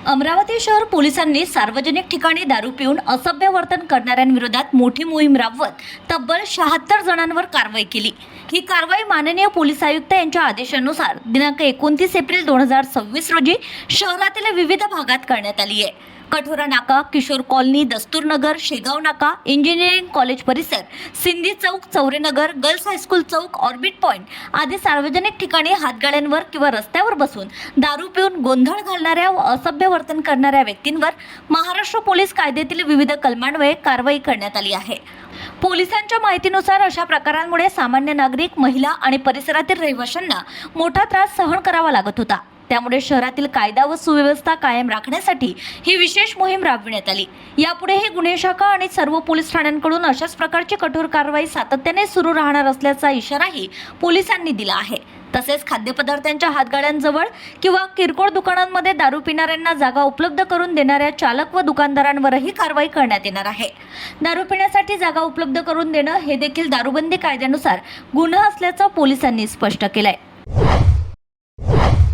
अमरावती शहर पोलिसांनी सार्वजनिक ठिकाणी दारू पिऊन असभ्य वर्तन करणाऱ्यांविरोधात मोठी मोहीम राबवत तब्बल 76 जणांवर कारवाई केली। ही कारवाई माननीय पोलीस आयुक्त यांच्या आदेशानुसार दिनांक 29 एप्रिल 2026 रोजी शहरातील विविध भागात करण्यात आली आहे। कठोरा नाका, किशोर कॉलनी, दस्तूरनगर, शेगाव नाका, इंजिनिअरिंग कॉलेज परिसर, सिंधी चौक, चौरेनगर, गर्ल्स हायस्कूल चौक, ऑर्बिट पॉइंट आदी सार्वजनिक ठिकाणी हातगाड्यांवर किंवा रस्त्यावर बसून दारू पिऊन गोंधळ घालणाऱ्या व असभ्य वर्तन करणाऱ्या व्यक्तींवर महाराष्ट्र पोलीस कायद्यातील विविध कलमान्वये कारवाई करण्यात आली आहे। पोलिसांच्या माहितीनुसार अशा प्रकारांमुळे सामान्य नागरिक, महिला आणि परिसरातील रहिवाशांना मोठा त्रास सहन करावा लागत होता। त्यामुळे शहरातील कायदा व सुव्यवस्था कायम राखण्यासाठी ही विशेष मोहीम राबविण्यात आली। यापुढेही गुन्हे शाखा आणि सर्व पोलीस ठाण्यांकडून अशाच प्रकारची कठोर कारवाई सातत्याने सुरू राहणार असल्याचा इशाराही पोलिसांनी दिला आहे। तसेच खाद्यपदार्थांच्या हातगाड्यांजवळ किंवा किरकोळ दुकानांमध्ये दारू पिणाऱ्यांना जागा उपलब्ध करून देणाऱ्या चालक व दुकानदारांवरही कारवाई करण्यात येणार आहे। दारू पिण्यासाठी जागा उपलब्ध करून देणं हे देखील दारूबंदी कायद्यानुसार गुन्हा असल्याचं पोलिसांनी स्पष्ट केलंय।